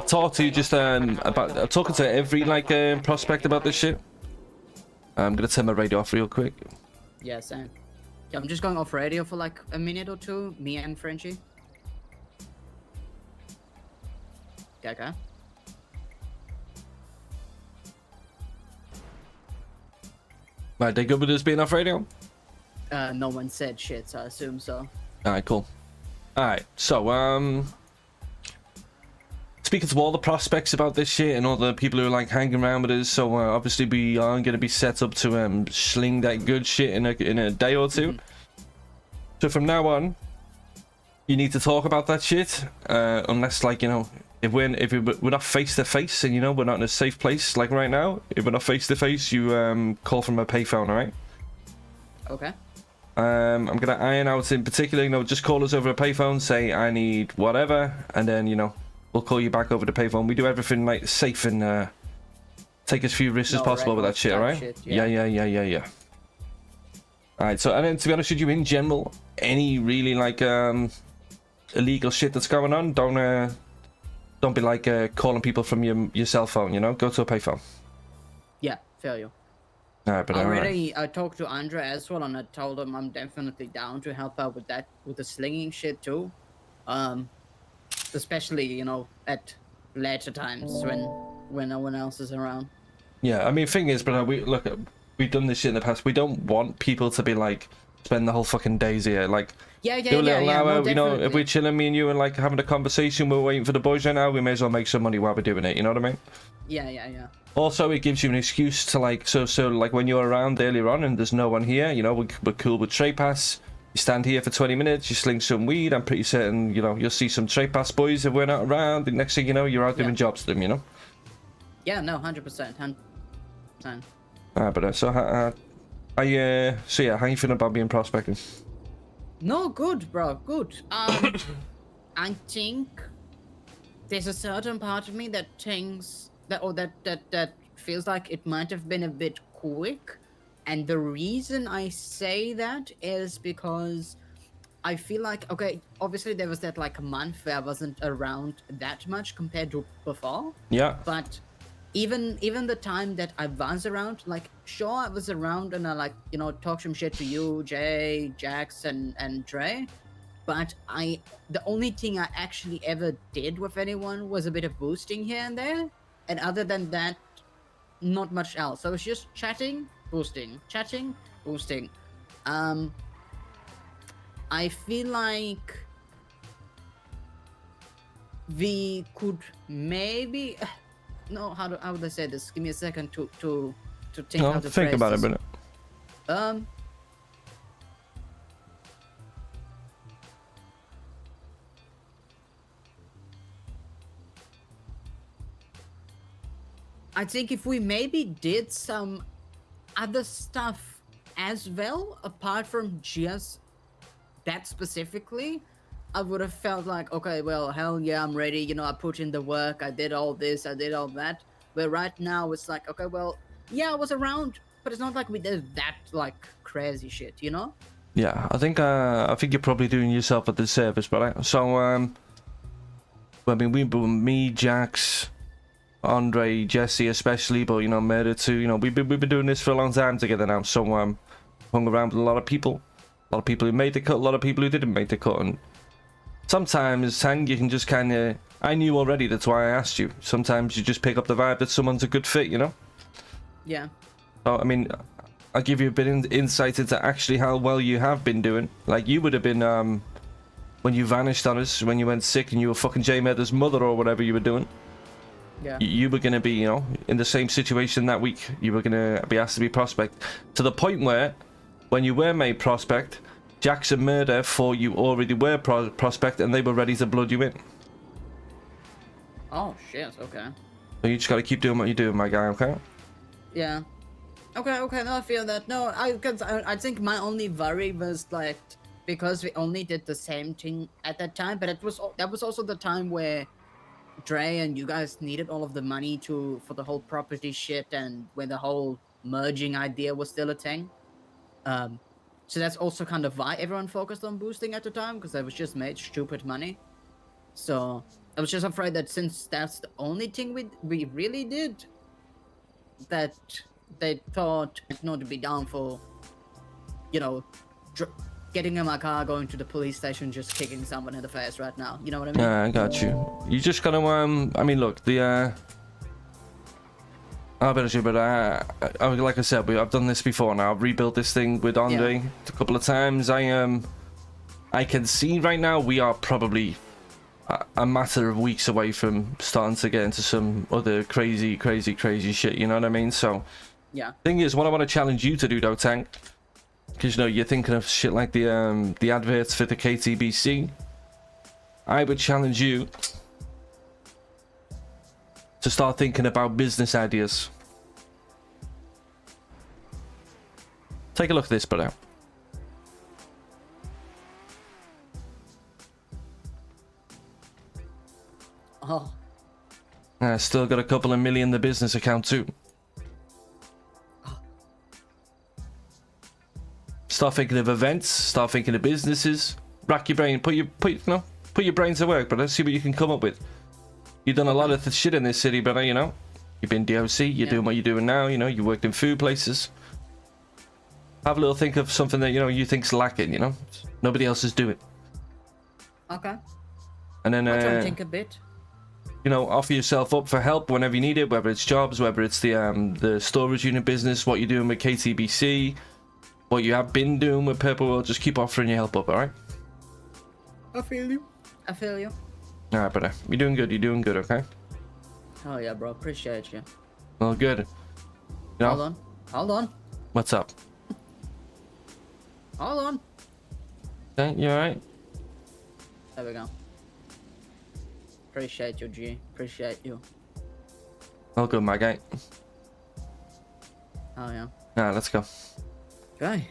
talk to you just about talking to every like prospect about this shit. I'm gonna turn my radio off real quick. Yeah, same. Yeah, I'm just going off radio for like a minute or two, me and Frenchie. Okay. Right, they good with us being off radio? No one said shit, so I assume so. Alright, cool. Alright, so speaking to all the prospects about this shit and all the people who are like hanging around with us, so obviously we are gonna be set up to sling that good shit in a day or two. So from now on, you need to talk about that shit, unless like, you know, if we're not face to face and, you know, we're not in a safe place like right now. If we're not face to face, you call from a payphone, alright? Okay. I'm gonna iron out in particular, you know, just call us over a payphone, say I need whatever, and then, you know, we'll call you back over the payphone. We do everything like safe and take as few risks as possible with that shit, alright? Yeah. Alright, so, and then to be honest with you, in general, any really like illegal shit that's going on, don't be like calling people from your cell phone, you know? Go to a payphone. Yeah, fair you. Alright, but I talked to Andre as well, and I told him I'm definitely down to help out with that, with the slinging shit too. Especially, you know, at later times when no one else is around. Yeah, I mean, thing is, but we've done this shit in the past. We don't want people to be like spend the whole fucking days here, like. Yeah, do a little hour, no, you know, if we're chilling, me and you, and like having a conversation, we're waiting for the boys right now, we may as well make some money while we're doing it, you know what I mean? Yeah. Also, it gives you an excuse to like, so like when you're around earlier on and there's no one here, you know, we're cool with trade pass. You stand here for 20 minutes, you sling some weed, I'm pretty certain, you know, you'll see some trade pass boys if we're not around. The next thing you know, you're out doing jobs to them, you know? Yeah, no, 100%. But so how you feeling about being prospecting? No, good, bro, good. I think there's a certain part of me that thinks that feels like it might have been a bit quick, and the reason I say that is because I feel like, okay, obviously there was that like a month where I wasn't around that much compared to before. Yeah. But even the time that I was around, like, sure, I was around and I, like, you know, talk some shit to you, Jay, Jax, and Dre. But the only thing I actually ever did with anyone was a bit of boosting here and there. And other than that, not much else. So it was just chatting, boosting, chatting, boosting. I feel like we could maybe... No, how would I say this? Give me a second to think how to think about it a minute. I think if we maybe did some other stuff as well, apart from just that specifically, I would have felt like, okay, well, hell yeah, I'm ready. You know, I put in the work. I did all this. I did all that. But right now, it's like, okay, well, yeah, I was around, but it's not like we did that, like, crazy shit, you know? Yeah, I think you're probably doing yourself a disservice, but so, I mean, me, Jax, Andre, Jesse especially, but, you know, Murder too, you know, we've been doing this for a long time together now, so, hung around with a lot of people who made the cut, a lot of people who didn't make the cut, and sometimes, Tang, you can just kind of... I knew already, that's why I asked you. Sometimes you just pick up the vibe that someone's a good fit, you know? Yeah. So, I mean, I'll give you a bit of insight into actually how well you have been doing. Like, you would have been, when you vanished on us, when you went sick and you were fucking J-Murder's mother or whatever you were doing. Yeah. You were going to be, you know, in the same situation that week. You were going to be asked to be prospect. To the point where, when you were made prospect... Jackson Murder thought you already were prospect and they were ready to blood you in. Oh, shit, okay. So you just gotta keep doing what you're doing, my guy, okay? Yeah. Okay, no, I feel that. No, I think my only worry was, like, because we only did the same thing at that time, but that was also the time where Dre and you guys needed all of the money for the whole property shit, and when the whole merging idea was still a thing. So that's also kind of why everyone focused on boosting at the time, because I was just made stupid money. So I was just afraid that since that's the only thing we really did, that they thought I'd not be down for, you know, getting in my car, going to the police station, just kicking someone in the face right now. You know what I mean? Yeah, I got you. You just gotta I mean, look, the I'll bet you, but like I said, I've done this before now. I've rebuilt this thing with Andre a couple of times. I can see right now we are probably a matter of weeks away from starting to get into some other crazy shit. You know what I mean? So yeah. Thing is, what I want to challenge you to do, though, Tang, because you know you're thinking of shit like the adverts for the KTBC. I would challenge you to start thinking about business ideas. Take a look at this, brother. Oh. Still got a couple of million in the business account too. Start thinking of events. Start thinking of businesses. Rack your brain. Put your brain to work, brother. See what you can come up with. You've done a lot of shit in this city, brother. You know, you've been DOC. You're doing what you're doing now. You know, you worked in food places. Have a little think of something that you think's lacking. You know, nobody else is doing. Okay. And then I'll try and think a bit. You know, offer yourself up for help whenever you need it, whether it's jobs, whether it's the storage unit business, what you're doing with KTBC, what you have been doing with Purple World. Just keep offering your help up, all right? I feel you. All right, brother. You're doing good, okay? Oh yeah, bro. Appreciate you. Well, good. You know, Hold on. what's up? Hold on. Okay, you all right? There we go. Appreciate you, G. Appreciate you. All good, my guy. Oh yeah. All right, let's go. Okay.